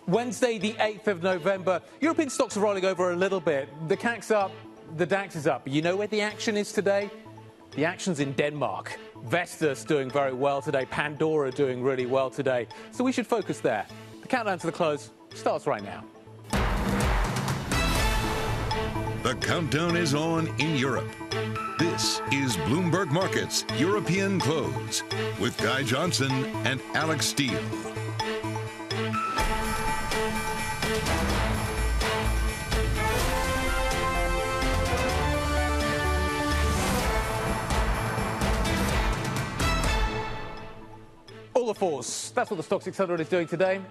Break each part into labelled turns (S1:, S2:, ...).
S1: Wednesday, the 8th of November. European stocks are rolling over a little bit. The CAC's up, the DAX is up. You know where the action is today? The action's in Denmark. Vestas doing very well today. Pandora doing really well today. So we should focus there. The countdown to the close starts right now.
S2: The countdown is on in Europe. This is Bloomberg Markets European Close with Guy Johnson and Alex Steele.
S1: All the fours. That's what the Stoxx 600 is doing today.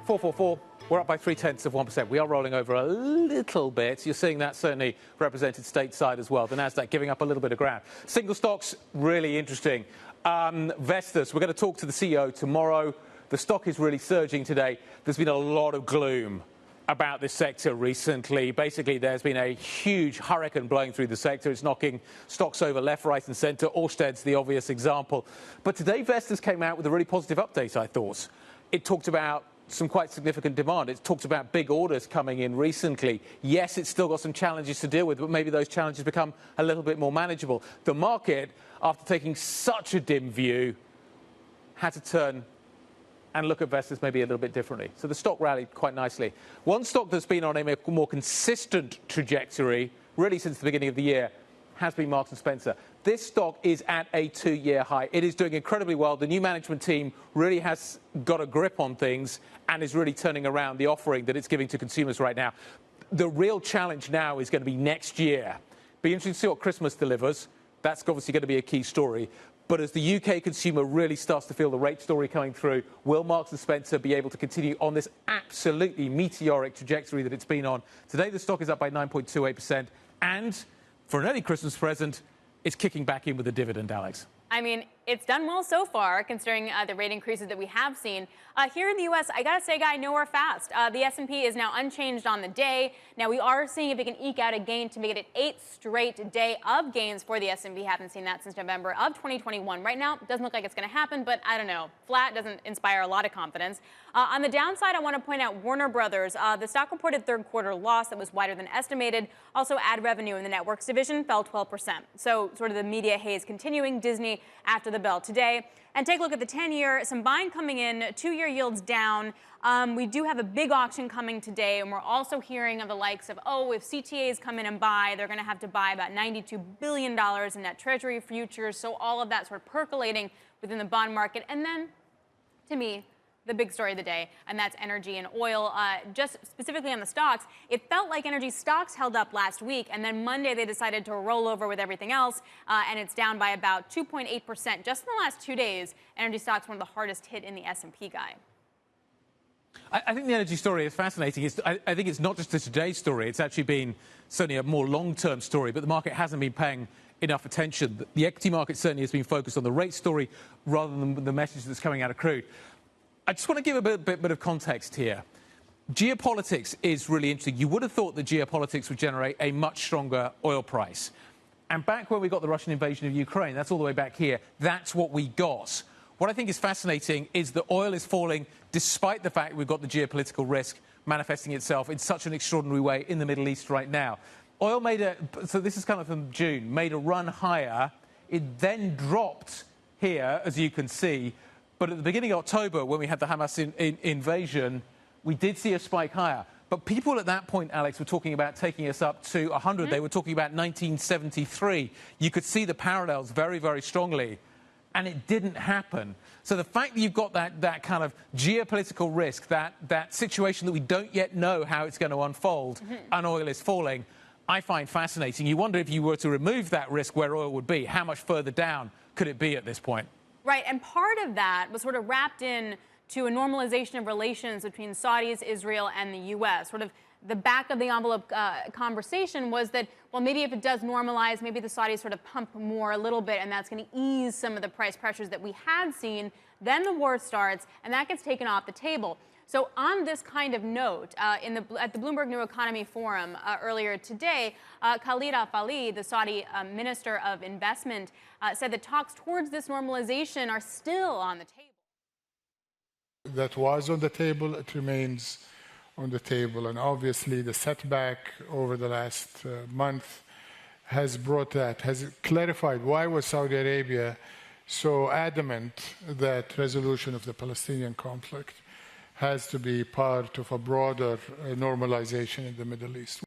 S1: 444. We're up by 0.3%. We are rolling over a little bit. You're seeing that certainly represented stateside as well. The Nasdaq giving up a little bit of ground. Single stocks, really interesting. Vestas, we're going to talk to the CEO tomorrow. The stock is really surging today. There's been a lot of gloom about this sector recently. Basically, there's been a huge hurricane blowing through the sector. It's knocking stocks over left, right and centre. Ørsted's the obvious example. But today, Vestas came out with a really positive update, I thought. It talked about some quite significant demand. It talks about big orders coming in recently. Yes, it's still got some challenges to deal with, but maybe those challenges become a little bit more manageable. The market, after taking such a dim view, had to turn and look at Vestas maybe a little bit differently. So the stock rallied quite nicely. One stock that's been on a more consistent trajectory, really since the beginning of the year, has been Marks & Spencer. This stock is at a 2-year high. It is doing incredibly well. The new management team really has got a grip on things and is really turning around the offering that it's giving to consumers right now. The real challenge now is going to be next year. Be interesting to see what Christmas delivers. That's obviously going to be a key story. But as the UK consumer really starts to feel the rate story coming through, will Marks & Spencer be able to continue on this absolutely meteoric trajectory that it's been on? Today, the stock is up by 9.28%. And for an early Christmas present, it's kicking back in with a dividend, Alex.
S3: I mean, it's done well so far, considering the rate increases that we have seen. Here in the U.S., I got to say, Guy, nowhere fast. The S&P is now unchanged on the day. Now, we are seeing if it can eke out a gain to make it an 8th straight day of gains for the S&P. Haven't seen that since November of 2021. Right now, it doesn't look like it's going to happen, but I don't know. Flat doesn't inspire a lot of confidence. On the downside, I want to point out Warner Brothers. The stock reported third quarter loss that was wider than estimated. Also, ad revenue in the networks division fell 12%. So sort of the media haze continuing. Disney after the bell today. And take a look at the 10-year, some buying coming in, 2-year yields down. We do have a big auction coming today, and we're also hearing of the likes of, if CTAs come in and buy, they're going to have to buy about $92 billion in net treasury futures. So all of that sort of percolating within the bond market. And then, to me, the big story of the day, and that's energy and oil. Just specifically on the stocks, it felt like energy stocks held up last week, and then Monday they decided to roll over with everything else, and it's down by about 2.8% just in the last 2 days. Energy stocks one of the hardest hit in the S&P, Guy.
S1: I think the energy story is fascinating. I think it's not just a today story. It's actually been certainly a more long-term story, but the market hasn't been paying enough attention. The equity market certainly has been focused on the rate story rather than the message that's coming out of crude. I just want to give a bit of context here. Geopolitics is really interesting. You would have thought that geopolitics would generate a much stronger oil price. And back when we got the Russian invasion of Ukraine, that's all the way back here, that's what we got. What I think is fascinating is that oil is falling despite the fact we've got the geopolitical risk manifesting itself in such an extraordinary way in the Middle East right now. Oil so this is kind of from June, made a run higher. It then dropped here, as you can see. But at the beginning of October, when we had the Hamas invasion, we did see a spike higher. But people at that point, Alex, were talking about taking us up to 100. Mm-hmm. They were talking about 1973. You could see the parallels very, very strongly. And it didn't happen. So the fact that you've got that kind of geopolitical risk, that situation that we don't yet know how it's going to unfold, and oil is falling, I find fascinating. You wonder if you were to remove that risk where oil would be, how much further down could it be at this point?
S3: Right, and part of that was sort of wrapped in to a normalization of relations between Saudis, Israel, and the U.S. Sort of the back of the envelope conversation was that, well, maybe if it does normalize, maybe the Saudis sort of pump more a little bit, and that's going to ease some of the price pressures that we had seen. Then the war starts, and that gets taken off the table. So on this kind of note, at the Bloomberg New Economy Forum earlier today, Khalid Al-Falih, the Saudi Minister of Investment, said that talks towards this normalization are still on the table.
S4: That was on the table. It remains on the table. And obviously, the setback over the last month has brought that, has clarified why was Saudi Arabia so adamant that resolution of the Palestinian conflict has to be part of a broader normalization in the Middle East.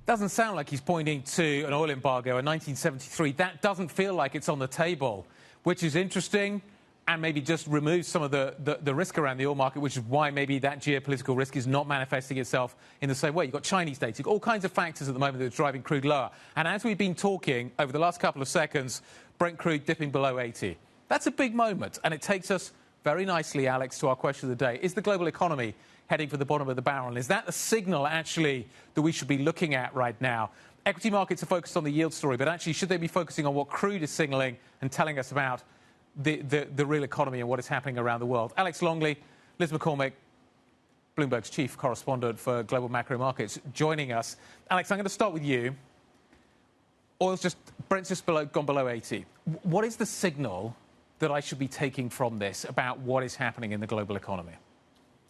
S1: Doesn't sound like he's pointing to an oil embargo in 1973. That doesn't feel like it's on the table, which is interesting and maybe just removes some of the risk around the oil market, which is why maybe that geopolitical risk is not manifesting itself in the same way. You've got Chinese data, you've got all kinds of factors at the moment that are driving crude lower. And as we've been talking over the last couple of seconds, Brent crude dipping below 80. That's a big moment, and it takes us very nicely, Alex, to our question of the day. Is the global economy heading for the bottom of the barrel? And is that the signal, actually, that we should be looking at right now? Equity markets are focused on the yield story, but actually, should they be focusing on what crude is signaling and telling us about the real economy and what is happening around the world? Alex Longley, Liz McCormick, Bloomberg's chief correspondent for global macro markets, joining us. Alex, I'm going to start with you. Brent's just gone below 80. What is the signal that I should be taking from this about what is happening in the global economy?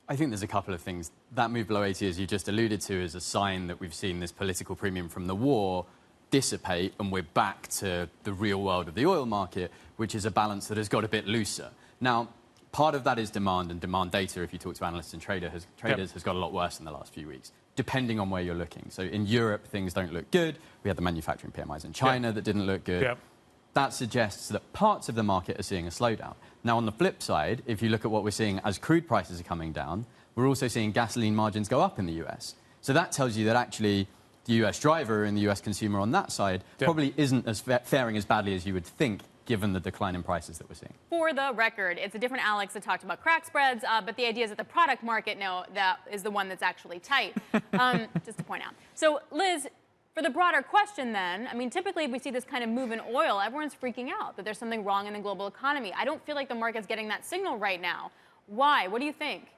S5: I think there's a couple of things. That move below 80, as you just alluded to, is a sign that we've seen this political premium from the war dissipate, and we're back to the real world of the oil market, which is a balance that has got a bit looser. Now, part of that is demand, and demand data, if you talk to analysts and traders, has got a lot worse in the last few weeks, depending on where you're looking. So in Europe, things don't look good. We had the manufacturing PMIs in China that didn't look good. That suggests that parts of the market are seeing a slowdown. Now, on the flip side, if you look at what we're seeing as crude prices are coming down, we're also seeing gasoline margins go up in the US. So that tells you that actually the US driver and the US consumer on that side probably isn't as faring as badly as you would think, given the decline in prices that we're seeing.
S3: For the record, it's a different Alex that talked about crack spreads, but the idea is that the product market, no, that is the one that's actually tight, just to point out. So, Liz, for the broader question then, I mean, typically we see this kind of move in oil, everyone's freaking out that there's something wrong in the global economy. I don't feel like the market's getting that signal right now. Why? What do you think?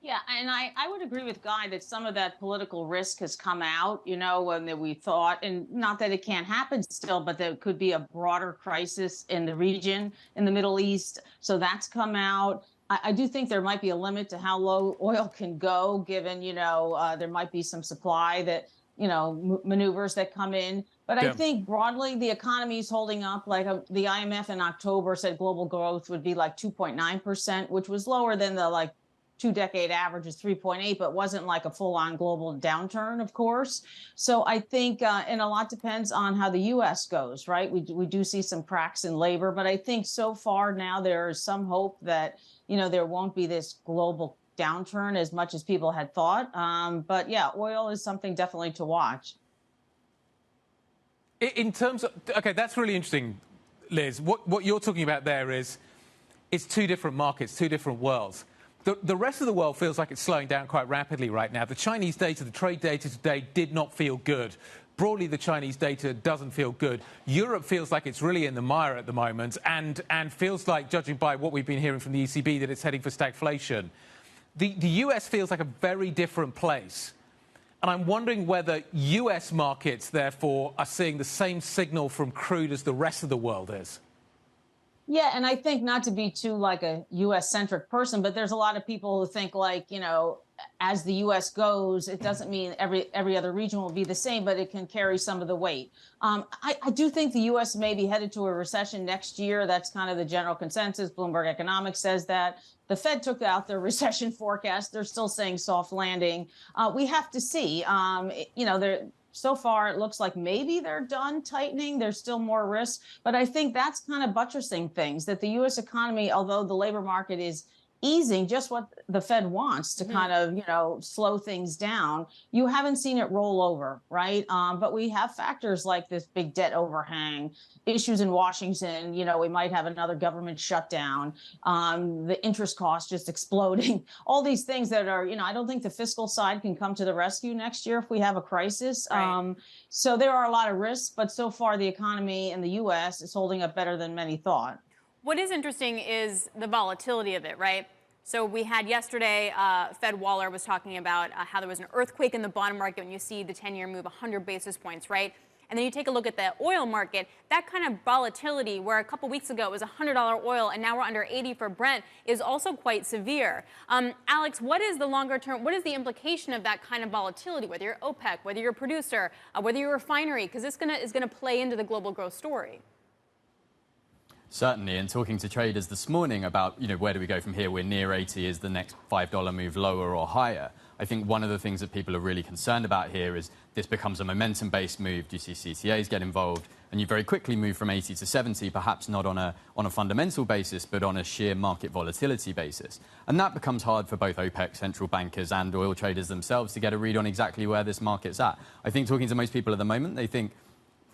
S6: Yeah, and I would agree with Guy that some of that political risk has come out, you know, when we thought, and not that it can't happen still, but there could be a broader crisis in the region, in the Middle East. So that's come out. I do think there might be a limit to how low oil can go, given, you know, there might be some supply that, you know, maneuvers that come in. But I think broadly, the economy is holding up. Like the IMF in October said global growth would be like 2.9%, which was lower than the two-decade average is 3.8, but wasn't like a full-on global downturn, of course. So I think, and a lot depends on how the U.S. goes, right? We do see some cracks in labor, but I think so far now there is some hope that, you know, there won't be this global downturn as much as people had thought. But yeah, oil is something definitely to watch.
S1: In terms of, okay, that's really interesting, Liz. What you're talking about there is two different markets, two different worlds. The rest of the world feels like it's slowing down quite rapidly right now. The Chinese data, the trade data today did not feel good. Broadly, the Chinese data doesn't feel good. Europe feels like it's really in the mire at the moment and feels like, judging by what we've been hearing from the ECB, that it's heading for stagflation. The US feels like a very different place. And I'm wondering whether US markets, therefore, are seeing the same signal from crude as the rest of the world is.
S6: Yeah, and I think, not to be too like a U.S.-centric person, but there's a lot of people who think like, you know, as the U.S. goes, it doesn't mean every other region will be the same, but it can carry some of the weight. I do think the U.S. may be headed to a recession next year. That's kind of the general consensus. Bloomberg Economics says that. The Fed took out their recession forecast. They're still saying soft landing. We have to see. You know, so far, it looks like maybe they're done tightening. There's still more risk. But I think that's kind of buttressing things, that the U.S. economy, although the labor market is easing just what the Fed wants to kind of, you know, slow things down, you haven't seen it roll over, right? But we have factors like this big debt overhang, issues in Washington, you know, we might have another government shutdown, the interest costs just exploding, all these things that are, you know, I don't think the fiscal side can come to the rescue next year if we have a crisis. Right. So there are a lot of risks, but so far the economy in the U.S. is holding up better than many thought.
S3: What is interesting is the volatility of it, right? So we had yesterday, Fed Waller was talking about how there was an earthquake in the bond market when you see the 10-year move 100 basis points, right? And then you take a look at the oil market, that kind of volatility where a couple weeks ago it was $100 oil and now we're under 80 for Brent is also quite severe. Alex, what is the longer term, what is the implication of that kind of volatility, whether you're OPEC, whether you're a producer, whether you're a refinery, because this is going to play into the global growth story?
S5: Certainly, and talking to traders this morning about, where do we go from here? We're near 80. Is the next $5 move lower or higher? I think one of the things that people are really concerned about here is this becomes a momentum-based move. Do you see CTAs get involved? And you very quickly move from 80 to 70, perhaps not on a fundamental basis, but on a sheer market volatility basis. And that becomes hard for both OPEC, central bankers, and oil traders themselves to get a read on exactly where this market's at. I think talking to most people at the moment, they think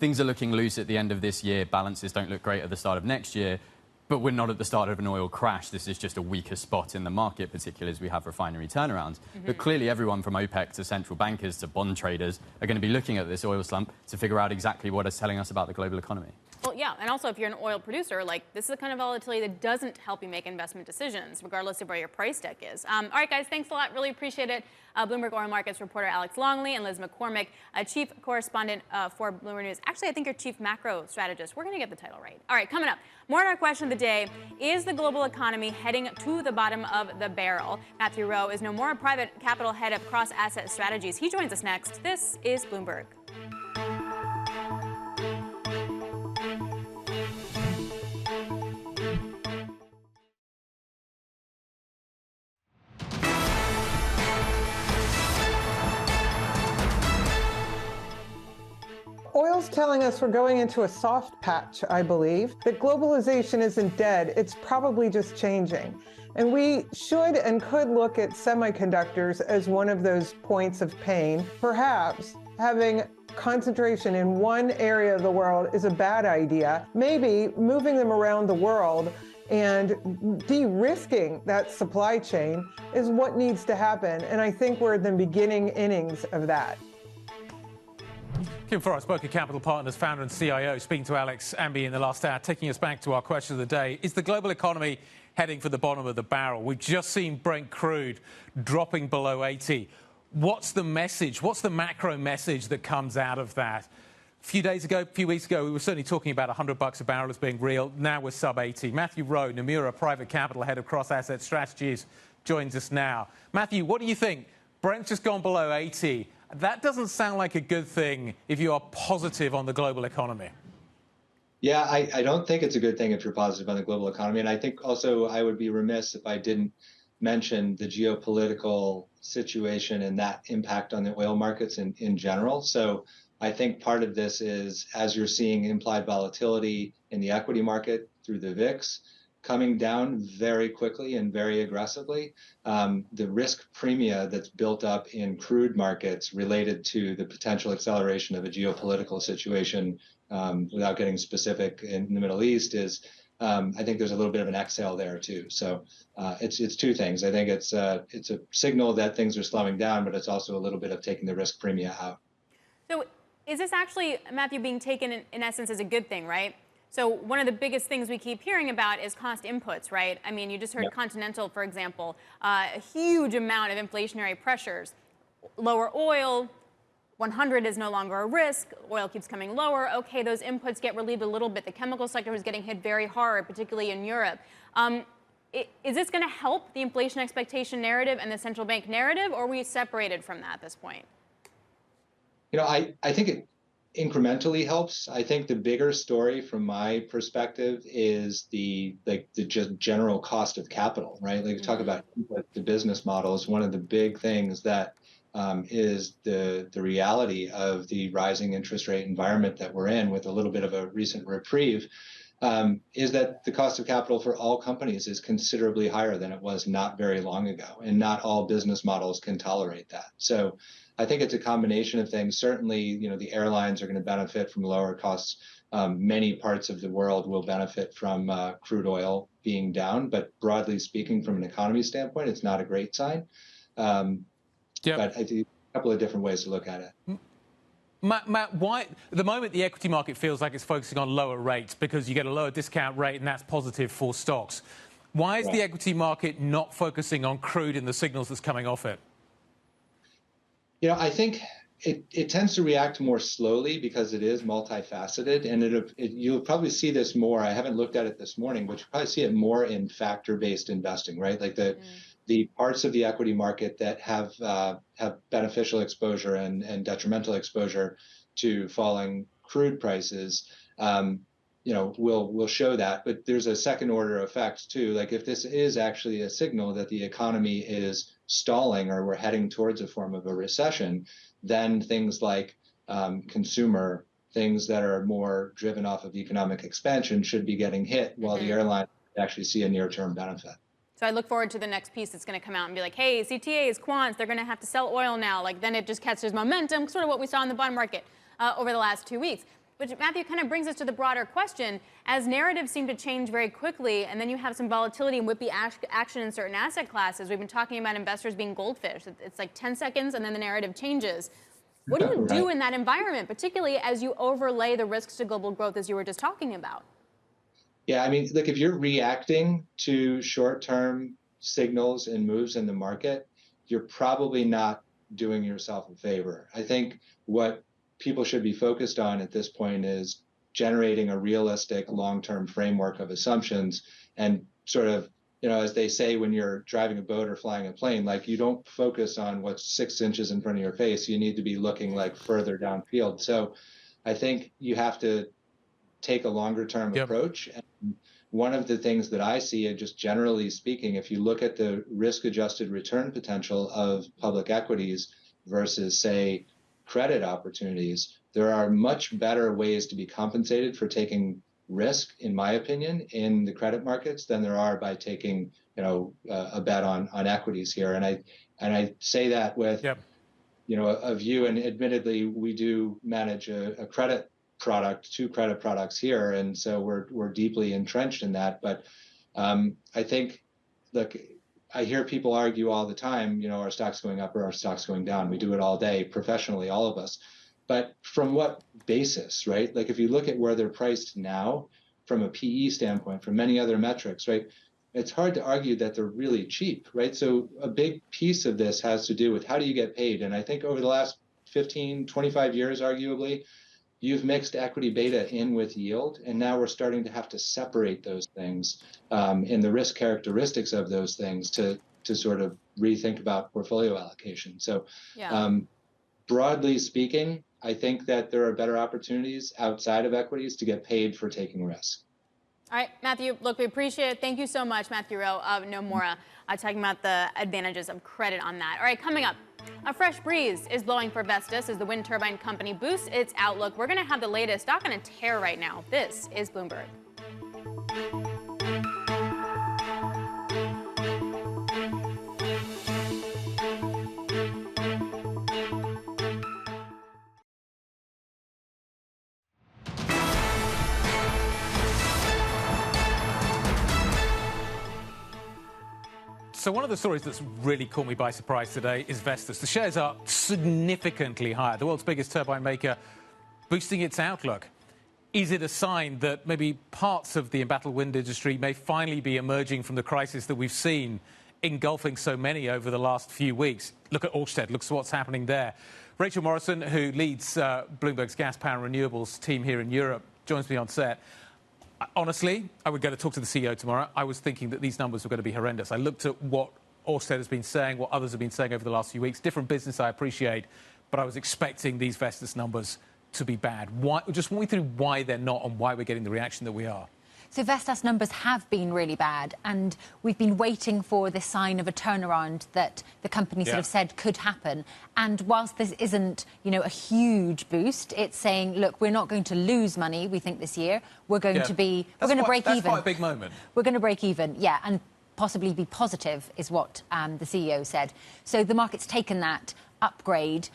S5: things are looking loose at the end of this year. Balances don't look great at the start of next year. But we're not at the start of an oil crash. This is just a weaker spot in the market, particularly as we have refinery turnarounds. But clearly everyone from OPEC to central bankers to bond traders are going to be looking at this oil slump to figure out exactly what it's telling us about the global economy.
S3: Well, yeah, and also if you're an oil producer, this is the kind of volatility that doesn't help you make investment decisions, regardless of where your price deck is. All right, guys, thanks a lot. Really appreciate it. Bloomberg Oil Markets reporter Alex Longley and Liz McCormick, chief correspondent for Bloomberg News. Actually, I think you're chief macro strategist. We're going to get the title right. All right, coming up, more on our question of the day. Is the global economy heading to the bottom of the barrel? Matthew Rowe is Nomura Private Capital head of cross-asset strategies. He joins us next. This is Bloomberg.
S7: Oil's telling us we're going into a soft patch, I believe, that globalization isn't dead, it's probably just changing. And we should and could look at semiconductors as one of those points of pain. Perhaps having concentration in one area of the world is a bad idea. Maybe moving them around the world and de-risking that supply chain is what needs to happen. And I think we're in the beginning innings of that.
S1: Kim Forrest, Boca Capital Partners founder and CIO, speaking to Alex Amby in the last hour, taking us back to our question of the day. Is the global economy heading for the bottom of the barrel? We've just seen Brent crude dropping below 80. What's the message? What's the macro message that comes out of that? A few weeks ago, we were certainly talking about $100 a barrel as being real. Now we're sub 80. Matthew Rowe, Nomura Private Capital head of cross-asset strategies, joins us now. Matthew, what do you think? Brent's just gone below 80. That doesn't sound like a good thing if you are positive on the global economy.
S8: Yeah, I don't think it's a good thing if you're positive on the global economy. And I think also I would be remiss if I didn't mention the geopolitical situation and that impact on the oil markets in general. So I think part of this is, as you're seeing implied volatility in the equity market through the VIX, coming down very quickly and very aggressively, the risk premia that's built up in crude markets related to the potential acceleration of a geopolitical situation, without getting specific, in the Middle East is, I think there's a little bit of an exhale there too. So it's two things. I think it's a signal that things are slowing down, but it's also a little bit of taking the risk premia out. So
S3: is this actually, Matthew, being taken in essence as a good thing, right? So one of the biggest things we keep hearing about is cost inputs, right? I mean, you just heard Continental, for example, a huge amount of inflationary pressures. Lower oil, 100 is no longer a risk. Oil keeps coming lower. Okay, those inputs get relieved a little bit. The chemical sector is getting hit very hard, particularly in Europe. Is this going to help the inflation expectation narrative and the central bank narrative, or are we separated from that at this point?
S8: I think it incrementally helps. I think the bigger story from my perspective is the just general cost of capital, right? Like, talk about the business models. One of the big things that is the reality of the rising interest rate environment that we're in, with a little bit of a recent reprieve, is that the cost of capital for all companies is considerably higher than it was not very long ago, and not all business models can tolerate that. So I think it's a combination of things. Certainly, the airlines are going to benefit from lower costs. Many parts of the world will benefit from crude oil being down, but broadly speaking, from an economy standpoint, it's not a great sign. But I think a couple of different ways to look at it.
S1: Matt, why at the moment the equity market feels like it's focusing on lower rates because you get a lower discount rate and that's positive for stocks? Why is the equity market not focusing on crude and the signals that's coming off it?
S8: I think it tends to react more slowly because it is multifaceted, and you'll probably see this more. I haven't looked at it this morning, but you'll probably see it more in factor-based investing, right? Like the parts of the equity market that have beneficial exposure and detrimental exposure to falling crude prices, will show that. But there's a second order effect too. Like if this is actually a signal that the economy is stalling or we're heading towards a form of a recession, then things like consumer things that are more driven off of economic expansion should be getting hit, while the airline actually see a near-term benefit.
S3: So I look forward to the next piece that's going to come out and be like, hey, CTAs, quants, they're going to have to sell oil now. Like then it just catches momentum, sort of what we saw in the bond market over the last 2 weeks. Which, Matthew, kind of brings us to the broader question. As narratives seem to change very quickly, and then you have some volatility and whippy action in certain asset classes. We've been talking about investors being goldfish. It's like 10 seconds, and then the narrative changes. What do you do in that environment, particularly as you overlay the risks to global growth, as you were just talking about?
S8: Yeah, I mean, look, if you're reacting to short-term signals and moves in the market, you're probably not doing yourself a favor. I think what people should be focused on at this point is generating a realistic long-term framework of assumptions, and sort of, as they say when you're driving a boat or flying a plane, like you don't focus on what's 6 inches in front of your face. You need to be looking like further downfield. So I think you have to take a longer-term approach. And one of the things that I see, just generally speaking, if you look at the risk-adjusted return potential of public equities versus, say, credit opportunities, there are much better ways to be compensated for taking risk, in my opinion, in the credit markets than there are by taking, a bet on equities here. And I say that with, a view, and admittedly, we do manage a credit product, 2 credit products here, and so we're deeply entrenched in that. But I think, look, I hear people argue all the time, our stock's going up or our stock's going down. We do it all day, professionally, all of us. But from what basis, right? Like if you look at where they're priced now, from a PE standpoint, from many other metrics, right? It's hard to argue that they're really cheap, right? So a big piece of this has to do with how do you get paid? And I think over the last 15, 25 years, arguably, you've mixed equity beta in with yield, and now we're starting to have to separate those things in the risk characteristics of those things to sort of rethink about portfolio allocation. So broadly speaking, I think that there are better opportunities outside of equities to get paid for taking risk.
S3: All right, Matthew, look, we appreciate it. Thank you so much, Matthew Rowe of Nomura, talking about the advantages of credit on that. All right, coming up. A fresh breeze is blowing for Vestas as the wind turbine company boosts its outlook. We're going to have the latest. Stock on a tear right now. This is Bloomberg.
S1: So one of the stories that's really caught me by surprise today is Vestas. The shares are significantly higher. The world's biggest turbine maker boosting its outlook. Is it a sign that maybe parts of the embattled wind industry may finally be emerging from the crisis that we've seen engulfing so many over the last few weeks? Look at Ørsted. Look at what's happening there. Rachel Morrison, who leads Bloomberg's gas, power and renewables team here in Europe, joins me on set. Honestly, I would go to talk to the CEO tomorrow. I was thinking that these numbers were going to be horrendous. I looked at what Ørsted has been saying, what others have been saying over the last few weeks. Different business, I appreciate, but I was expecting these Vestas numbers to be bad. Why? Just walk me through why they're not and why we're getting the reaction that we are.
S9: So Vestas numbers have been really bad, and we've been waiting for this sign of a turnaround that the company sort of said could happen. And whilst this isn't, a huge boost, it's saying, look, we're not going to lose money, we think, this year. We're going to be, we're going to break even.
S1: That's quite a big moment.
S9: We're going to break even, and possibly be positive is what the CEO said. So the market's taken that upgrade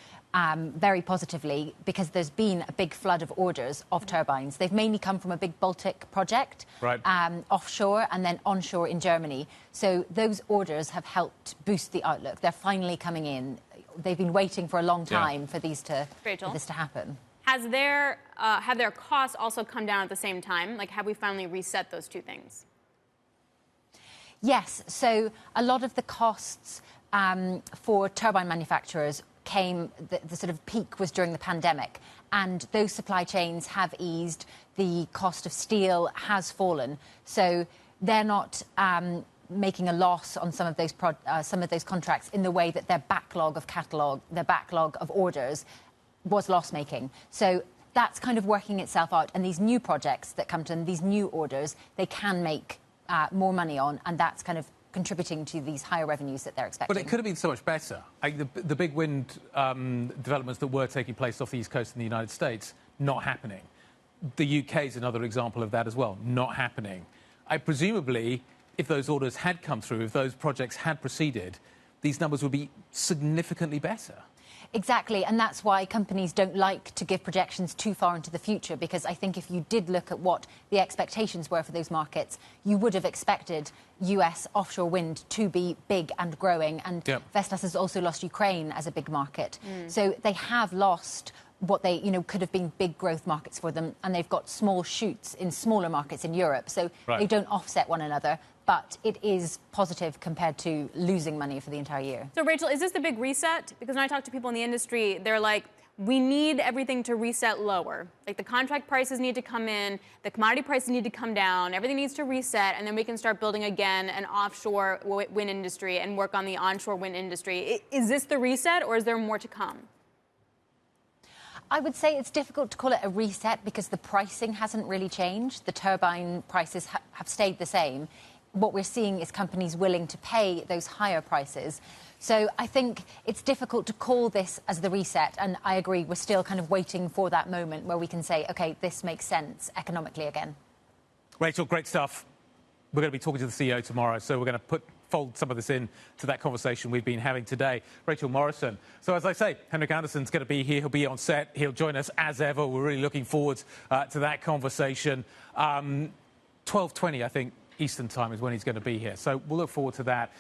S9: very positively because there's been a big flood of orders of turbines. They've mainly come from a big Baltic project, offshore and then onshore in Germany. So those orders have helped boost the outlook. They're finally coming in. They've been waiting for a long time for this to happen.
S3: Have their costs also come down at the same time? Like, have we finally reset those two things?
S9: Yes. So a lot of the costs for turbine manufacturers came, the sort of peak was during the pandemic, and those supply chains have eased. The cost of steel has fallen, so they're not making a loss on some of those contracts in the way that their backlog of orders was loss-making. So that's kind of working itself out, and these new projects that come to them, these new orders, they can make more money on, and that's kind of contributing to these higher revenues that they're expecting.
S1: But it could have been so much better. The big wind developments that were taking place off the East Coast in the United States, not happening. The UK is another example of that as well, not happening. Presumably, if those orders had come through, if those projects had proceeded, these numbers would be significantly better.
S9: Exactly, and that's why companies don't like to give projections too far into the future, because I think if you did look at what the expectations were for those markets, you would have expected US offshore wind to be big and growing, and Vestas has also lost Ukraine as a big market. So they have lost what they, could have been big growth markets for them, and they've got small shoots in smaller markets in Europe, so they don't offset one another. But it is positive compared to losing money for the entire year.
S3: So, Rachel, is this the big reset? Because when I talk to people in the industry, they're like, we need everything to reset lower. Like, the contract prices need to come in, the commodity prices need to come down, everything needs to reset, and then we can start building again an offshore wind industry and work on the onshore wind industry. Is this the reset, or is there more to come?
S9: I would say it's difficult to call it a reset because the pricing hasn't really changed. The turbine prices have stayed the same. What we're seeing is companies willing to pay those higher prices. So I think it's difficult to call this as the reset. And I agree, we're still kind of waiting for that moment where we can say, OK, this makes sense economically again.
S1: Rachel, great stuff. We're going to be talking to the CEO tomorrow, so we're going to fold some of this in to that conversation we've been having today. Rachel Morrison. So as I say, Henrik Andersen's going to be here. He'll be on set. He'll join us as ever. We're really looking forward to that conversation. 12:20, I think, Eastern time is when he's going to be here. So we'll look forward to that.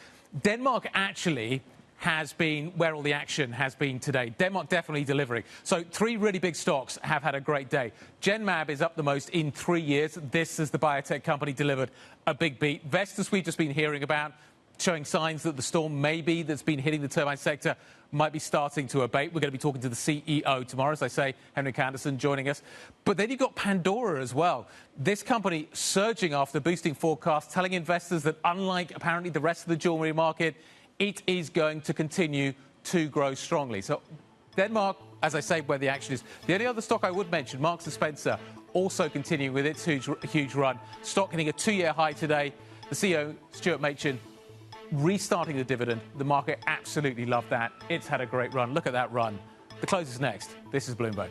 S1: Denmark actually has been where all the action has been today. Denmark definitely delivering. So 3 really big stocks have had a great day. Genmab is up the most in 3 years. This, as the biotech company, delivered a big beat. Vestas, we've just been hearing about, showing signs that the storm maybe that's been hitting the turbine sector might be starting to abate. We're going to be talking to the CEO tomorrow, as I say, Henrik Andersen joining us. But then you've got Pandora as well. This company surging after boosting forecasts, telling investors that unlike apparently the rest of the jewellery market, it is going to continue to grow strongly. So Denmark, as I say, where the action is. The only other stock I would mention, Marks & Spencer, also continuing with its huge run. Stock hitting a 2-year high today. The CEO, Stuart Machin, restarting the dividend. The market absolutely loved that. It's had a great run. Look at that run. The close is next. This is Bloomberg.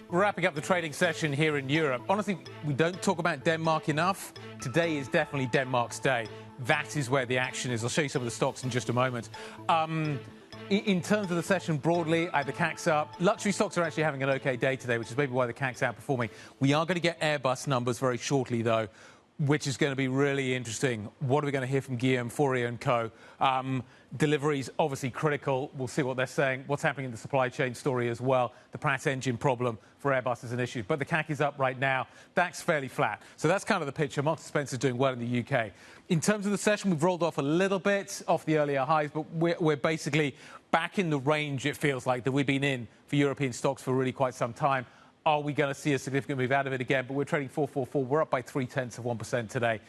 S1: We're wrapping up the trading session here in Europe. Honestly, we don't talk about Denmark enough. Today is definitely Denmark's day. That is where the action is. I'll show you some of the stocks in just a moment. In terms of the session broadly, the CAC's up. Luxury stocks are actually having an OK day today, which is maybe why the CAC's outperforming. We are going to get Airbus numbers very shortly, though, which is going to be really interesting. What are we going to hear from Guillaume Faury and co? Deliveries, obviously critical. We'll see what they're saying. What's happening in the supply chain story as well. The Pratt engine problem for Airbus is an issue. But the CAC is up right now. DAX fairly flat. So that's kind of the picture. Marks & Spencer's doing well in the UK. In terms of the session, we've rolled off a little bit off the earlier highs, but we're basically back in the range, it feels like, that we've been in for European stocks for really quite some time. Are we going to see a significant move out of it again? But we're trading 444. We're up by 0.3% today.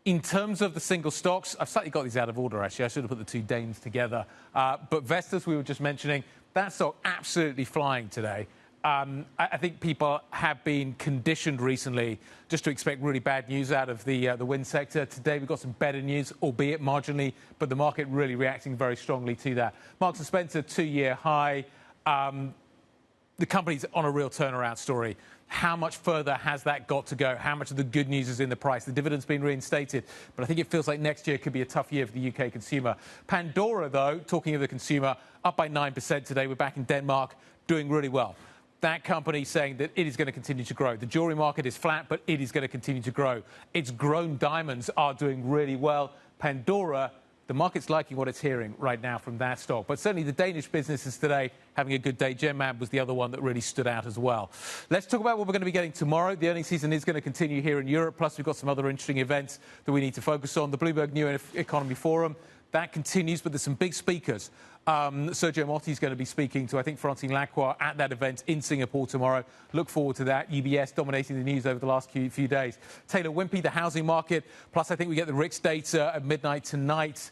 S1: In terms of the single stocks, I've slightly got these out of order, actually. I should have put the two Danes together. But Vestas, we were just mentioning, that stock absolutely flying today. I think people have been conditioned recently just to expect really bad news out of the wind sector. Today, we've got some better news, albeit marginally, but the market really reacting very strongly to that. Marks & Spencer, 2-year high. The company's on a real turnaround story. How much further has that got to go? How much of the good news is in the price? The dividend's been reinstated, but I think it feels like next year could be a tough year for the UK consumer. Pandora, though, talking of the consumer, up by 9% today. We're back in Denmark, doing really well. That company saying that it is going to continue to grow. The jewellery market is flat, but it is going to continue to grow. Its grown diamonds are doing really well. Pandora the market's liking what it's hearing right now from that stock. But certainly the Danish businesses today having a good day. Genmab was the other one that really stood out as well. Let's talk about what we're going to be getting tomorrow. The earnings season is going to continue here in Europe. Plus, we've got some other interesting events that we need to focus on. The Bloomberg New Economy Forum, that continues, but there's some big speakers. Sergio Motti is going to be speaking to, I think, Francine Lacroix at that event in Singapore tomorrow. Look forward to that. UBS dominating the news over the last few days. Taylor Wimpey, the housing market. Plus, I think we get the RICS data at midnight tonight.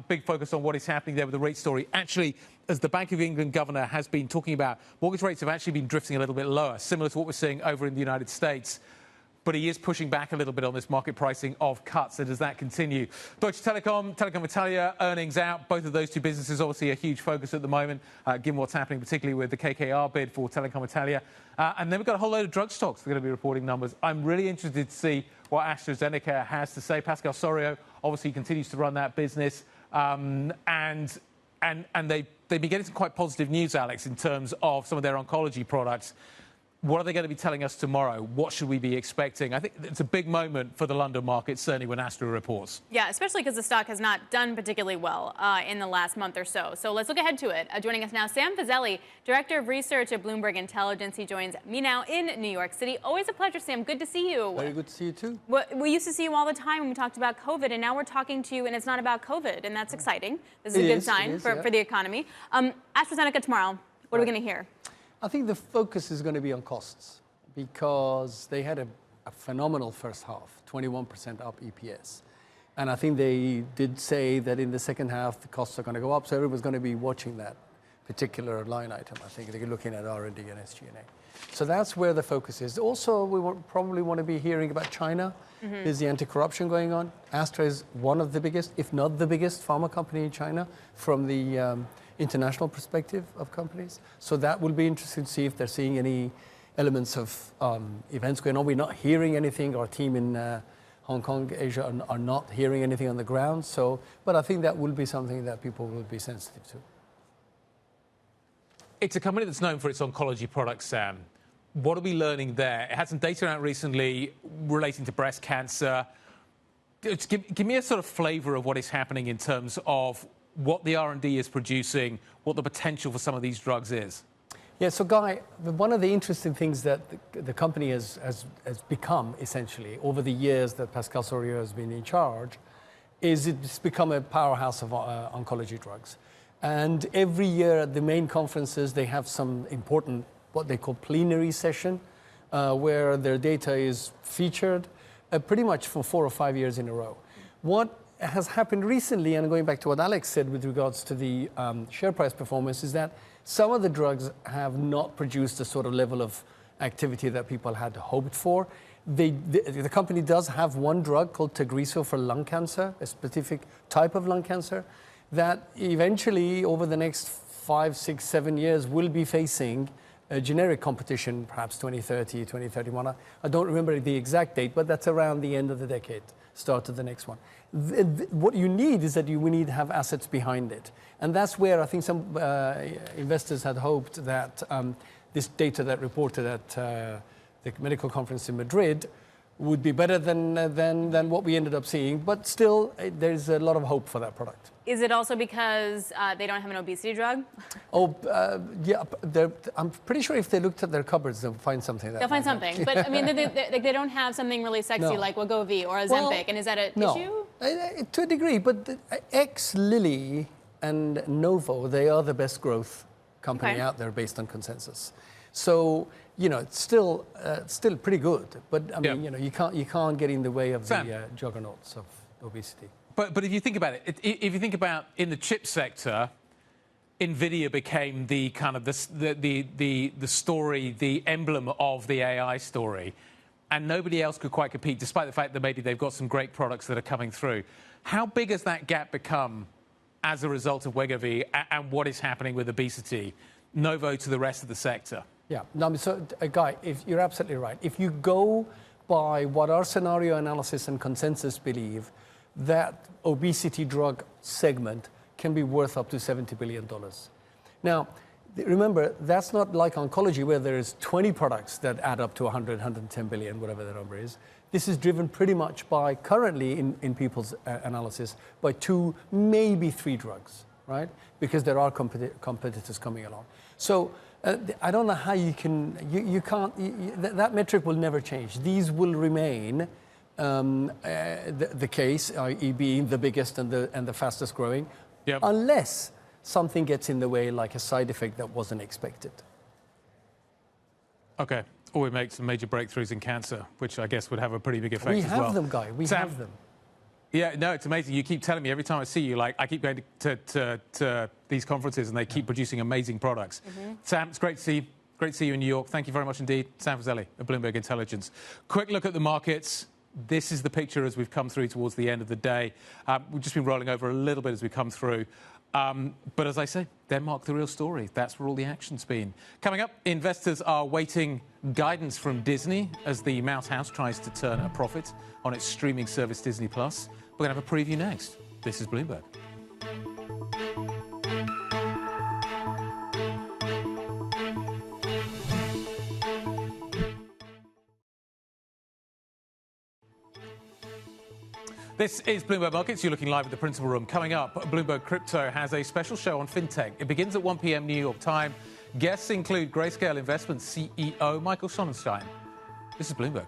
S1: Big focus on what is happening there with the rate story. Actually, as the Bank of England governor has been talking about, mortgage rates have actually been drifting a little bit lower, similar to what we're seeing over in the United States. But he is pushing back a little bit on this market pricing of cuts. So does that continue? Deutsche Telekom, Telekom Italia, earnings out. Both of those two businesses obviously a huge focus at the moment, given what's happening, particularly with the KKR bid for Telekom Italia. And then we've got a whole load of drug stocks that are going to be reporting numbers. I'm really interested to see what AstraZeneca has to say. Pascal Soriot obviously continues to run that business. And they've been getting some quite positive news, Alex, in terms of some of their oncology products. What are they going to be telling us tomorrow? What should we be expecting? I think it's a big moment for the London market, certainly when Astra reports. Yeah, especially because the stock has not done particularly well in the last month or so. So let's look ahead to it. Joining us now, Sam Fazeli, Director of Research at Bloomberg Intelligence. He joins me now in New York City. Always a pleasure, Sam. Good to see you.
S10: Very good to see you, too.
S3: We used to see you all the time when we talked about COVID, and now we're talking to you, and it's not about COVID, and that's exciting. This is a good sign for the economy. AstraZeneca tomorrow. What are we going to hear?
S10: I think the focus is going to be on costs because they had a phenomenal first half, 21% up EPS. And I think they did say that in the second half, the costs are going to go up. So everyone's going to be watching that particular line item. I think they're looking at R&D and SG&A. So that's where the focus is. Also, we probably want to be hearing about China. There's the anti-corruption going on. Astra is one of the biggest, if not the biggest, pharma company in China from the international perspective of companies. So that will be interesting to see if they're seeing any elements of events going on. We're not hearing anything. Our team in Hong Kong, Asia are not hearing anything on the ground. So, but I think that will be something that people will be sensitive to. It's a company that's known for its oncology products, Sam. What are we learning there? It had some data out recently relating to breast cancer. Give me a sort of flavour of what is happening in terms of what the R&D is producing, what the potential for some of these drugs is. Yeah, so Guy, one of the interesting things that the company has become, essentially, over the years that Pascal Soriot has been in charge, is it's become a powerhouse of oncology drugs. And every year at the main conferences, they have some important, what they call plenary session, where their data is featured pretty much for 4 or 5 years in a row. What has happened recently, and going back to what Alex said with regards to the share price performance, is that some of the drugs have not produced the sort of level of activity that people had hoped for. The company does have one drug called Tagrisso for lung cancer, a specific type of lung cancer, that eventually over the next 5, 6, 7 years will be facing a generic competition, perhaps 2030, 2031. I don't remember the exact date, but that's around the end of the decade, start of the next one. What you need is that we need to have assets behind it. And that's where I think some investors had hoped that this data that reported at the medical conference in Madrid would be better than what we ended up seeing. But still, there's a lot of hope for that product. Is it also because they don't have an obesity drug? Yeah, I'm pretty sure if they looked at their cupboards, they'll find something. They'll find something. But, I mean, they don't have something really sexy like Wegovy or Ozempic. Well, and is that an issue? To a degree. But ex-Lilly and Novo, they are the best growth company out there based on consensus. So, you know, it's still pretty good. But, I mean, you know, you can't get in the way of the juggernauts of obesity. But if you think about it, if you think about in the chip sector, NVIDIA became the kind of the story, the emblem of the AI story, and nobody else could quite compete, despite the fact that maybe they've got some great products that are coming through. How big has that gap become as a result of Wegovy and what is happening with obesity, Novo to the rest of the sector? Yeah, no, so Guy, you're absolutely right. If you go by what our scenario analysis and consensus believe, that obesity drug segment can be worth up to $70 billion. Now, remember, that's not like oncology where there is 20 products that add up to 100, 110 billion, whatever the number is.
S11: This is driven pretty much by, currently in people's analysis, by 2, maybe 3 drugs, right? Because there are competitors coming along. So I don't know how you can, you can't, that metric will never change. These will remain the case, i.e. being the biggest and the fastest growing, unless something gets in the way, like a side effect that wasn't expected.
S10: Okay. Or we make some major breakthroughs in cancer, which I guess would have a pretty big effect as well.
S11: We have them, Guy. We have them.
S10: Yeah, no, it's amazing. You keep telling me every time I see you, like, I keep going to these conferences and they keep producing amazing products. Sam, it's great to see you. Great to see you in New York. Thank you very much indeed. Sam Fazeli of Bloomberg Intelligence. Quick look at the markets. This is the picture as we've come through towards the end of the day. We've just been rolling over a little bit as we come through. But as I say, Denmark, the real story. That's where all the action's been. Coming up, investors are waiting guidance from Disney as the Mouse House tries to turn a profit on its streaming service Disney+. We're going to have a preview next. This is Bloomberg. This is Bloomberg Markets. You're looking live at the principal room. Coming up, Bloomberg Crypto has a special show on fintech. It begins at 1 p.m. New York time. Guests include Grayscale Investments CEO Michael Sonnenschein. This is Bloomberg.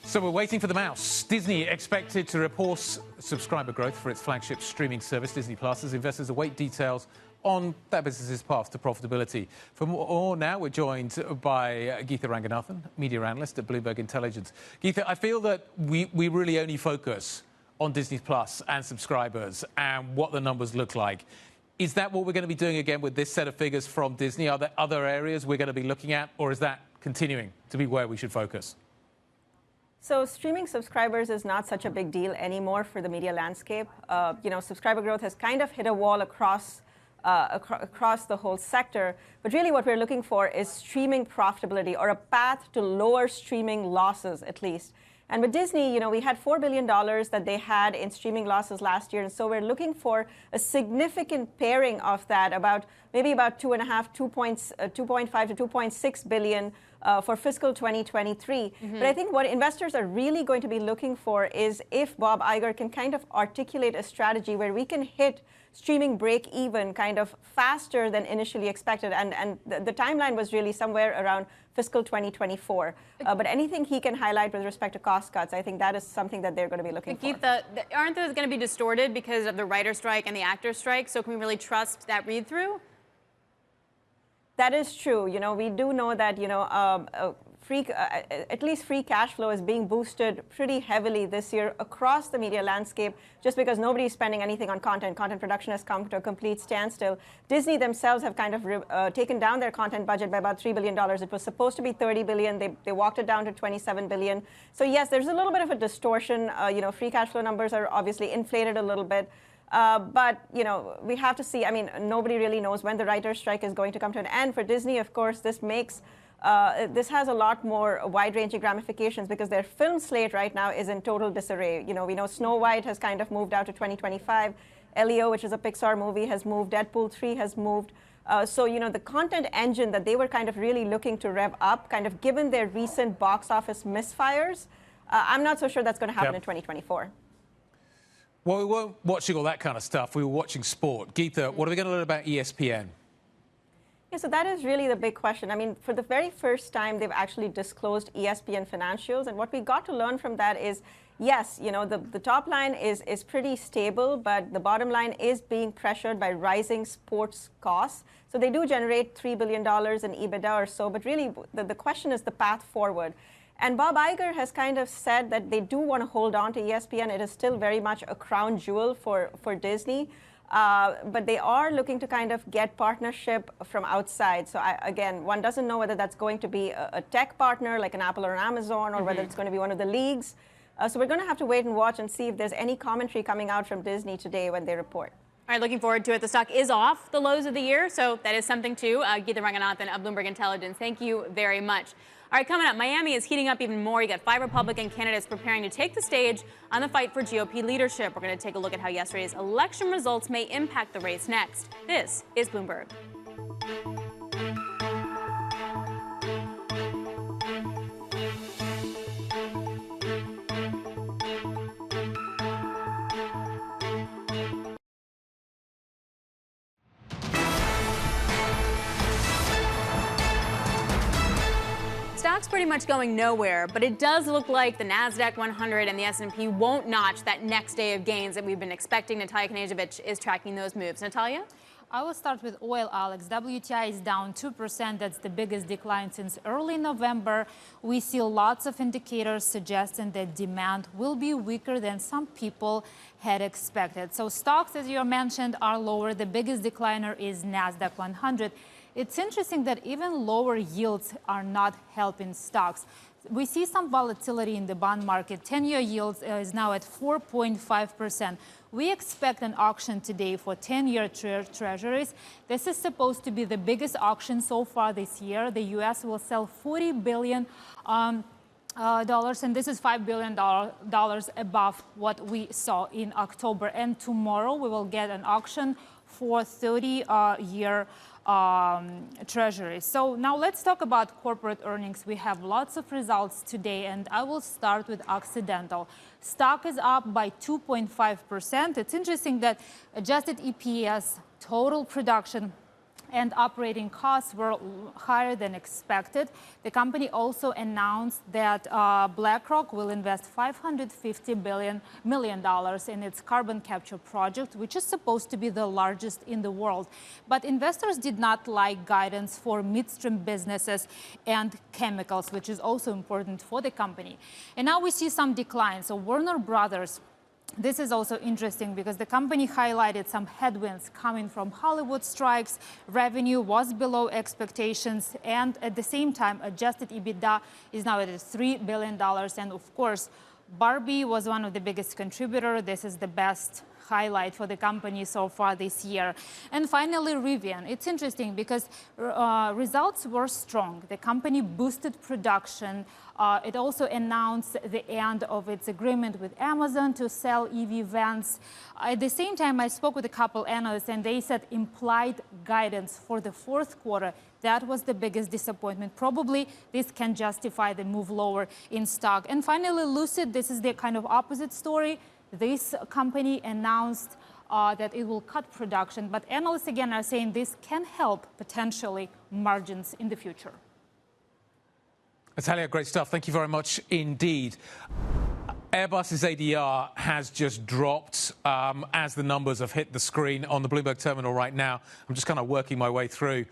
S10: So we're waiting for the mouse. Disney expected to report subscriber growth for its flagship streaming service, Disney+, as investors await details on that business's path to profitability. For more now, we're joined by Geetha Ranganathan, media analyst at Bloomberg Intelligence. Geetha, I feel that we really only focus on Disney Plus and subscribers and what the numbers look like. Is that what we're going to be doing again with this set of figures from Disney? Are there other areas we're going to be looking at, or is that continuing to be where we should focus?
S12: So streaming subscribers is not such a big deal anymore for the media landscape. Subscriber growth has kind of hit a wall across the whole sector. But really what we're looking for is streaming profitability, or a path to lower streaming losses, at least. And with Disney, we had $4 billion that they had in streaming losses last year. And so we're looking for a significant pairing of that, maybe about 2.5 to 2.6 billion for fiscal 2023. But I think what investors are really going to be looking for is if Bob Iger can kind of articulate a strategy where we can hit streaming break even kind of faster than initially expected. And the timeline was really somewhere around fiscal 2024. But anything he can highlight with respect to cost cuts, I think that is something that they're going to be looking for.
S3: Aren't those going to be distorted because of the writer strike and the actor strike? So can we really trust that read through?
S12: That is true. We do know that, at least free cash flow is being boosted pretty heavily this year across the media landscape, just because nobody is spending anything on content. Content production has come to a complete standstill. Disney themselves have kind of taken down their content budget by about $3 billion. It was supposed to be $30 billion. They walked it down to $27 billion. So yes, there's a little bit of a distortion. Free cash flow numbers are obviously inflated a little bit. But we have to see. I mean, nobody really knows when the writer's strike is going to come to an end. For Disney, of course, this has a lot more wide-ranging ramifications because their film slate right now is in total disarray. We know Snow White has kind of moved out to 2025. Elio, which is a Pixar movie, has moved. Deadpool 3 has moved. So the content engine that they were kind of really looking to rev up, kind of given their recent box office misfires, I'm not so sure that's going to happen in 2024.
S10: Well, we weren't watching all that kind of stuff. We were watching sport. Geetha, what are we going to learn about ESPN?
S12: Yeah, so that is really the big question. I mean, for the very first time, they've actually disclosed ESPN financials. And what we got to learn from that is, yes, the top line is pretty stable, but the bottom line is being pressured by rising sports costs. So they do generate $3 billion in EBITDA or so. But really, the question is the path forward. And Bob Iger has kind of said that they do want to hold on to ESPN. It is still very much a crown jewel for Disney. But they are looking to kind of get partnership from outside. So again, one doesn't know whether that's going to be a tech partner like an Apple or an Amazon, or whether it's going to be one of the leagues. So we're going to have to wait and watch and see if there's any commentary coming out from Disney today when they report.
S3: All right, looking forward to it. The stock is off the lows of the year, so that is something too. Geetha Ranganathan of Bloomberg Intelligence, thank you very much. All right, coming up, Miami is heating up even more. You got 5 Republican candidates preparing to take the stage on the fight for GOP leadership. We're going to take a look at how yesterday's election results may impact the race next. This is Bloomberg. Stock's pretty much going nowhere, but it does look like the NASDAQ 100 and the S&P won't notch that next day of gains that we've been expecting. Natalia Knežević is tracking those moves. Natalia?
S13: I will start with oil, Alex. WTI is down 2%. That's the biggest decline since early November. We see lots of indicators suggesting that demand will be weaker than some people had expected. So stocks, as you mentioned, are lower. The biggest decliner is NASDAQ 100. It's interesting that even lower yields are not helping stocks. We see some volatility in the bond market. 10-year yields is now at 4.5%. We expect an auction today for 10-year treasuries. This is supposed to be the biggest auction so far this year. The U.S. will sell $40 billion, and this is $5 billion above what we saw in October. And tomorrow we will get an auction for 30-year treasuries. So now let's talk about corporate earnings. We have lots of results today, and I will start with Occidental. Stock is up by 2.5%. It's interesting that adjusted EPS, total production, and operating costs were higher than expected. The company also announced that BlackRock will invest $550 million in its carbon capture project, which is supposed to be the largest in the world. But investors did not like guidance for midstream businesses and chemicals, which is also important for the company. And now we see some declines. So Warner Brothers, this is also interesting because the company highlighted some headwinds coming from Hollywood strikes. Revenue was below expectations, and at the same time, adjusted EBITDA is now at $3 billion. And of course, Barbie was one of the biggest contributors. This is the best highlight for the company so far this year. And finally, Rivian. It's interesting because results were strong. The company boosted production. It also announced the end of its agreement with Amazon to sell EV vans. At the same time, I spoke with a couple analysts, and they said implied guidance for the fourth quarter. That was the biggest disappointment. Probably this can justify the move lower in stock. And finally, Lucid. This is the kind of opposite story. This company announced that it will cut production, but analysts again are saying this can help potentially margins in the future.
S10: Natalia, great stuff. Thank you very much indeed. Airbus's ADR has just dropped as the numbers have hit the screen on the Bloomberg terminal right now. I'm just kind of working my way through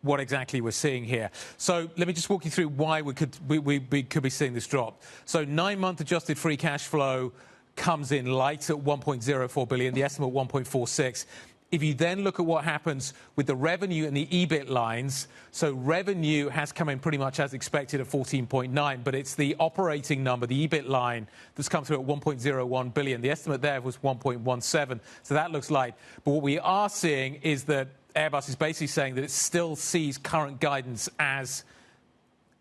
S10: what exactly we're seeing here. So let me just walk you through why we could be seeing this drop. So 9-month adjusted free cash flow comes in light at 1.04 billion, the estimate 1.46. If you then look at what happens with the revenue and the EBIT lines, so revenue has come in pretty much as expected at 14.9, but it's the operating number, the EBIT line, that's come through at 1.01 billion. The estimate there was 1.17, so that looks light. But what we are seeing is that Airbus is basically saying that it still sees current guidance as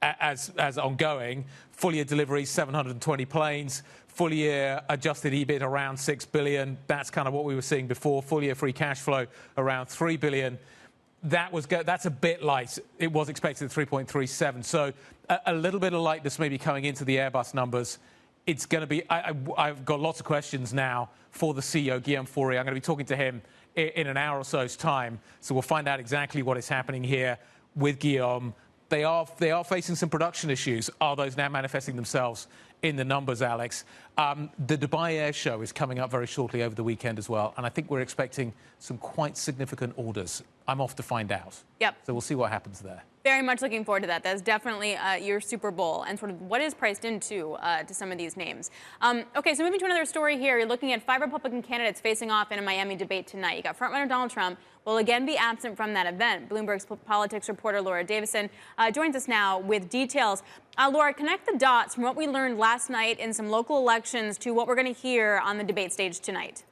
S10: ongoing. Full year deliveries, 720 planes. Full year adjusted EBIT around 6 billion. That's kind of what we were seeing before. Full year free cash flow around 3 billion. That's a bit light. It was expected at 3.37. So a little bit of lightness maybe coming into the Airbus numbers. It's going to be, I've got lots of questions now for the CEO, Guillaume Faury. I'm going to be talking to him in an hour or so's time. So we'll find out exactly what is happening here with Guillaume. They are facing some production issues. Are those now manifesting themselves in the numbers, Alex? The Dubai Air Show is coming up very shortly over the weekend as well, and I think we're expecting some quite significant orders. I'm off to find out.
S3: Yep.
S10: So we'll see what happens there.
S3: Very much looking forward to that. That's definitely your Super Bowl and sort of what is priced into to some of these names. Okay, so moving to another story here. You're looking at 5 Republican candidates facing off in a Miami debate tonight. You got frontrunner Donald Trump will again be absent from that event. Bloomberg's politics reporter Laura Davison joins us now with details. Laura, connect the dots from what we learned last night in some local elections to what we're going to hear on the debate stage tonight.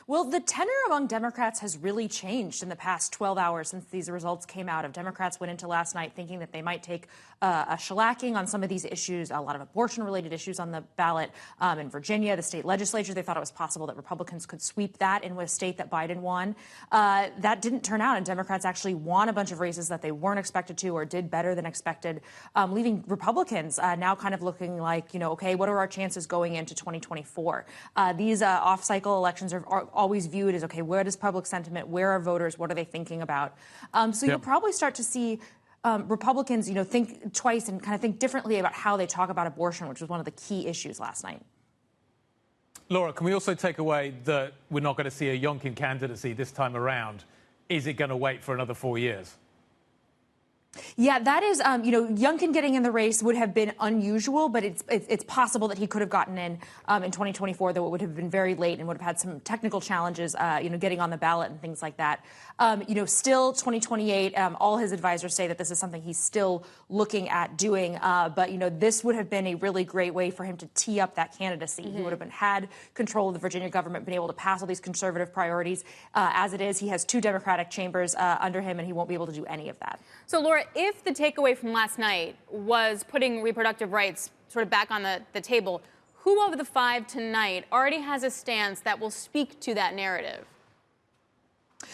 S14: Well, the tenor among Democrats has really changed in the past 12 hours since these results came out. Democrats went into last night thinking that they might take a shellacking on some of these issues, a lot of abortion-related issues on the ballot. In Virginia, the state legislature, they thought it was possible that Republicans could sweep that in a state that Biden won. That didn't turn out, and Democrats actually won a bunch of races that they weren't expected to or did better than expected, leaving Republicans now kind of looking like, okay, what are our chances going into 2024? These off-cycle elections are always viewed as, okay, where does public sentiment, where are voters, what are they thinking about? You'll probably start to see Republicans, think twice and kind of think differently about how they talk about abortion, which was one of the key issues last night.
S1: Laura, can we also take away that we're not going to see a Youngkin candidacy this time around? Is it going to wait for another 4 years?
S14: Yeah, that is, Youngkin getting in the race would have been unusual, but it's possible that he could have gotten in 2024, though it would have been very late and would have had some technical challenges, getting on the ballot and things like that. Still 2028, all his advisors say that this is something he's still looking at doing. But this would have been a really great way for him to tee up that candidacy. He would have had control of the Virginia government, been able to pass all these conservative priorities. As it is, he has 2 Democratic chambers under him, and he won't be able to do any of that.
S3: So, Laura, if the takeaway from last night was putting reproductive rights sort of back on the table, who of the 5 tonight already has a stance that will speak to that narrative?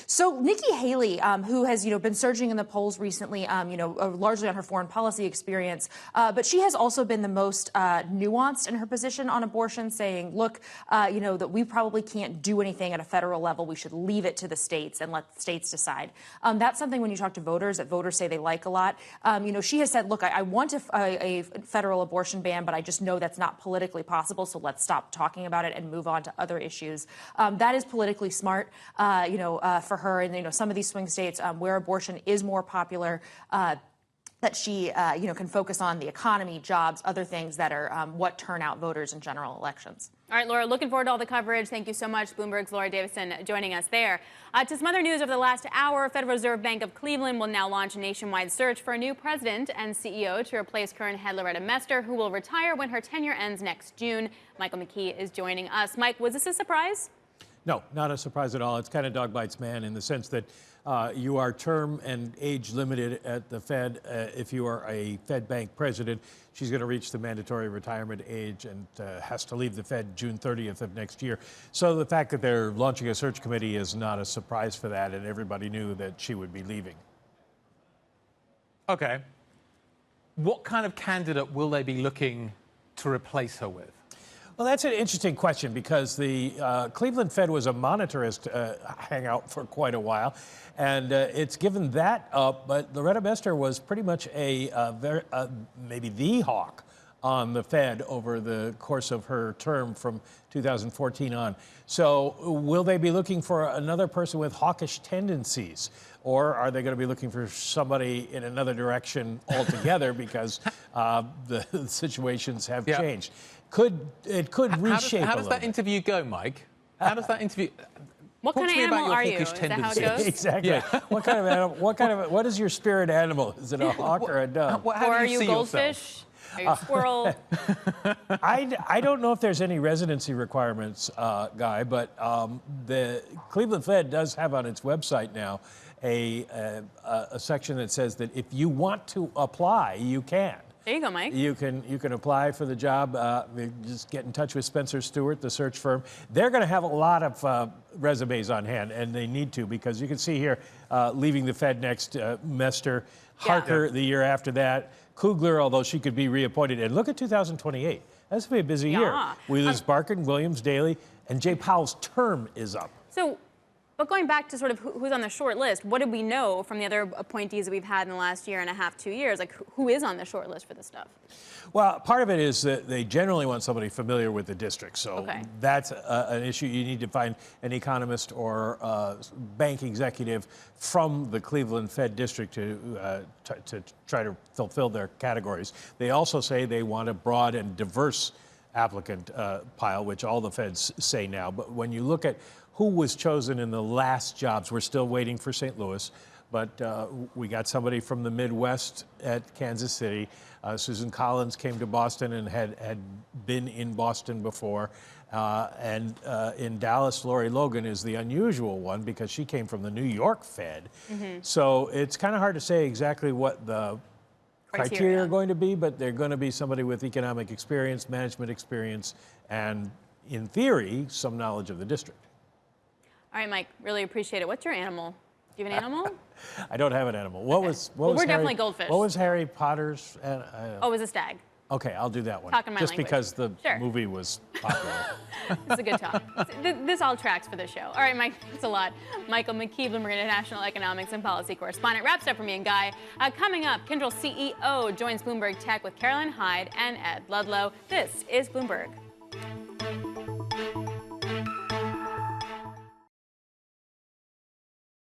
S14: So Nikki Haley, who has, been surging in the polls recently, largely on her foreign policy experience, but she has also been the most nuanced in her position on abortion, saying, look, that we probably can't do anything at a federal level. We should leave it to the states and let the states decide. That's something when you talk to voters that voters say they like a lot. She has said, look, I want a federal abortion ban, but I just know that's not politically possible. So let's stop talking about it and move on to other issues. That is politically smart, for her, and some of these swing states where abortion is more popular, that she can focus on the economy, jobs, other things that are what turn out voters in general elections.
S3: All right, Laura, looking forward to all the coverage. Thank you so much. Bloomberg's Laura Davison joining us there. To some other news over the last hour, Federal Reserve Bank of Cleveland will now launch a nationwide search for a new president and CEO to replace current head Loretta Mester, who will retire when her tenure ends next June. Michael McKee is joining us. Mike, was this a surprise?
S15: No, not a surprise at all. It's kind of dog bites man in the sense that you are term and age limited at the Fed. If you are a Fed bank president, she's going to reach the mandatory retirement age and has to leave the Fed June 30th of next year. So the fact that they're launching a search committee is not a surprise for that, and everybody knew that she would be leaving.
S1: Okay. What kind of candidate will they be looking to replace her with?
S15: Well, that's an interesting question because the Cleveland Fed was a monetarist hangout for quite a while, and it's given that up. But Loretta Mester was pretty much maybe the hawk on the Fed over the course of her term from 2014 on. So will they be looking for another person with hawkish tendencies? Or are they going to be looking for somebody in another direction altogether because the situations have changed? It could reshape.
S1: How does that interview go, Mike? How does that interview?
S3: What kind of animal are you? Is that how it goes?
S15: Exactly. Yeah. What kind of animal? What is your spirit animal? Is it a hawk or a dove?
S3: Or are you goldfish? Are you a squirrel?
S15: I don't know if there's any residency requirements, Guy, but the Cleveland Fed does have on its website now a section that says that if you want to apply, you can.
S3: There you go, Mike.
S15: You can apply for the job. Just get in touch with Spencer Stewart, the search firm. They're going to have a lot of resumes on hand, and they need to because you can see here, leaving the Fed next, Mester, Harker the year after that, Kugler, although she could be reappointed. And look at 2028. That's going to be a busy year. We lose Barkin, Williams, Daley, and Jay Powell's term is up.
S3: But going back to sort of who's on the short list, what did we know from the other appointees that we've had in the last year and a half, 2 years? Like, who is on the short list for this stuff?
S15: Well, part of it is that they generally want somebody familiar with the district. So that's an issue. You need to find an economist or a bank executive from the Cleveland Fed district to try to fulfill their categories. They also say they want a broad and diverse applicant pile, which all the Feds say now. But when you look at who was chosen in the last jobs, we're still waiting for St. Louis, but we got somebody from the Midwest at Kansas City. Susan Collins came to Boston and had been in Boston before. And in Dallas, Lori Logan is the unusual one because she came from the New York Fed. So it's kind of hard to say exactly what the criteria are going to be, but they're going to be somebody with economic experience, management experience, and in theory, some knowledge of the district.
S3: All right, Mike, really appreciate it. What's your animal? Do you have an animal?
S15: I don't have an animal. What was
S3: we're definitely goldfish.
S15: What was Harry Potter's?
S3: Oh, it was a stag.
S15: Okay, I'll do that one.
S3: Talking my
S15: Just
S3: language.
S15: because the movie was popular.
S3: This is a good talk. This all tracks for the show. All right, Mike, thanks a lot. Michael McKee, Bloomberg International Economics and Policy Correspondent. Wraps up for me and Guy. Coming up, Kyndryl CEO joins Bloomberg Tech with Caroline Hyde and Ed Ludlow. This is Bloomberg.